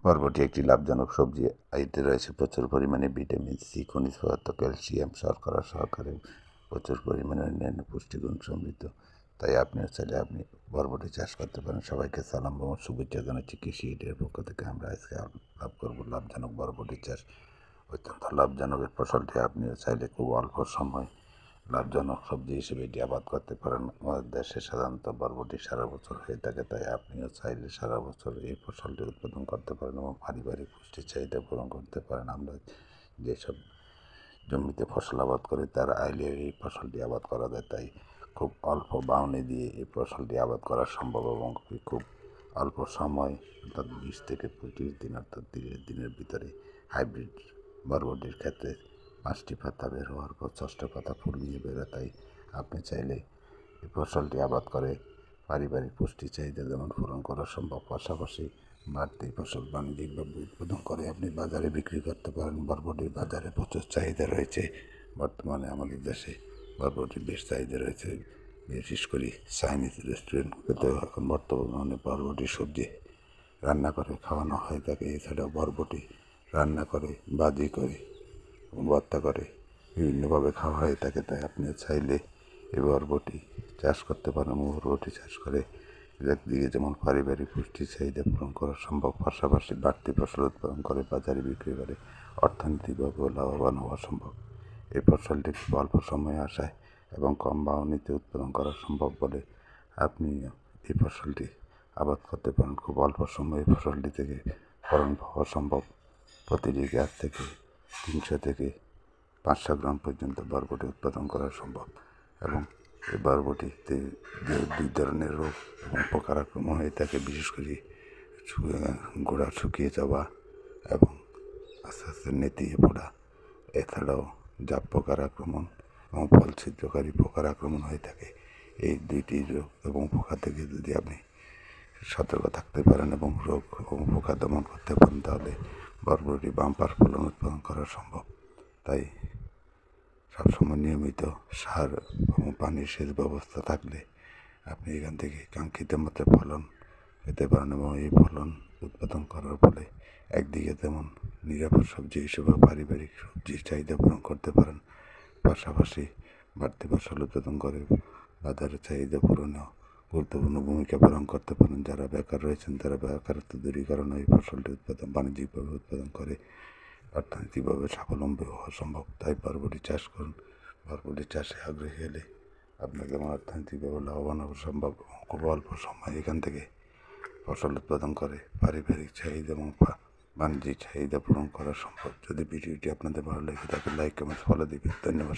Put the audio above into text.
বরবটি একটি লাভজনক সবজি। এতে রয়েছে প্রচুর পরিমাণে ভিটামিন সি, খনিজ পদার্থ, ক্যালসিয়াম, শর্করা সহকারে প্রচুর পরিমাণে অন্যান্য পুষ্টিগুণ সমৃদ্ধ। তাই আপনিও চাইলে আপনি বরবটি চাষ করতে পারেন। সবাইকে সালাম এবং শুভেচ্ছা জানাচ্ছি। কৃষি এর পক্ষ থেকে আমরা আজকে লাভ করব লাভজনক বরবটি চাষ। অত্যন্ত লাভজনক এই ফসলটি আপনিও চাইলে খুব অল্প সময় লাভজনক সবজি হিসেবে এটি আবাদ করতে পারেন। আমাদের দেশে সাধারণত বরবটি সারা বছর হয়ে থাকে, তাই আপনিও চাইলে সারা বছর এই ফসলটি উৎপাদন করতে পারেন এবং পারিবারিক পুষ্টির চাহিদা পূরণ করতে পারেন। আমরা যেসব জমিতে ফসল আবাদ করি তার আইলে এই ফসলটি আবাদ করা যায়, তাই খুব অল্প বাউনি দিয়ে এই ফসলটি আবাদ করা সম্ভব এবং খুব অল্প সময় অর্থাৎ 20 থেকে 25 দিন অর্থাৎ 30 দিনের ভিতরে হাইব্রিড বরবটির ক্ষেত্রে 5টি পাতা বের হওয়ার পর 6টা পাতা ফুল নিয়ে বেরোয়। তাই আপনি চাইলে এই ফসলটি আবাদ করে পারিবারিক পুষ্টি চাহিদা যেমন পূরণ করা সম্ভব, পাশাপাশি বাড়তি ফসল বাণিজ্যিকভাবে উৎপাদন করে আপনি বাজারে বিক্রি করতে পারেন। বরবটির বাজারে প্রচুর চাহিদা রয়েছে। বর্তমানে আমাদের দেশে বরবটির বেশ চাহিদা রয়েছে, বিশেষ করে চাইনিজ রেস্টুরেন্টগুলোতে এখন বর্তমানে বরবটি সবজি রান্না করে খাওয়ানো হয় থাকে। এছাড়াও বরবটি রান্না করে, ভাজি করে, ভর্তা করে বিভিন্নভাবে খাওয়া হয়ে থাকে। তাই আপনি চাইলে এই বরবটি চাষ করতে পারেন। বরবটি চাষ করে একদিকে যেমন পারিবারিক পুষ্টির চাহিদা পূরণ করা সম্ভব, পাশাপাশি বাড়তি ফসল উৎপাদন করে বাজারে বিক্রি করে অর্থনৈতিকভাবেও লাভবান হওয়া সম্ভব। এই ফসলটি খুব অল্প সময়ে আসায় এবং কম বাউনিতে উৎপাদন করা সম্ভব বলে আপনি এই ফসলটি আবাদ করতে পারেন। খুব অল্প সময়ে ফসলটি থেকে ফলন পাওয়া সম্ভব। প্রতিটি গাছ থেকে 300 থেকে 500 গ্রাম পর্যন্ত বরবটি উৎপাদন করা সম্ভব এবং এই বরবটিতে দুই ধরনের রোগ এবং পোকার আক্রমণ হয়ে থাকে, বিশেষ করে গোড়া শুকিয়ে যাওয়া এবং আস্তে আস্তে নেতিয়ে পড়া। এছাড়াও জাপ পোকার আক্রমণ এবং ফল ছিদ্রকারী পোকার আক্রমণ হয়ে থাকে। এই দুইটি রোগ এবং পোকা থেকে যদি আপনি সতর্ক থাকতে পারেন এবং রোগ এবং পোকা দমন করতে পারেন, তাহলে বরবটি বাম্পার ফলন উৎপাদন করা সম্ভব। তাই সবসময় নিয়মিত সার এবং পানির সেচ ব্যবস্থা থাকলে আপনি এখান থেকে কাঙ্ক্ষিত মতো ফলন পেতে পারেন এবং এই ফলন উৎপাদন করার ফলে একদিকে যেমন নিরাপদ সবজি হিসেবে পারিবারিক সবজির চাহিদা পূরণ করতে পারেন, পাশাপাশি বাড়তি ফসল উৎপাদন করে বাজারের চাহিদা পূরণেও গুরুত্বপূর্ণ ভূমিকা পালন করতে পারেন। যারা বেকার রয়েছেন তারা বেকারত্ব দূরীকরণ এই ফসলটি উৎপাদন বাণিজ্যিকভাবে উৎপাদন করে অর্থনৈতিকভাবে স্বাবলম্বী হওয়া সম্ভব। তাই বরবটি চাষ করুন। বরবটি চাষে আগ্রহী হলে আপনার যেমন অর্থনৈতিকভাবে লাভবান হওয়া সম্ভব এবং খুব অল্প সময় এখান থেকে ফসল উৎপাদন করে পারিবারিক চাহিদা এবং বাণিজ্যিক চাহিদা পূরণ করা সম্ভব। যদি ভিডিওটি আপনাদের ভালো লাগে তাকে লাইক, কমেন্ট, ফলো দিবেন। ধন্যবাদ।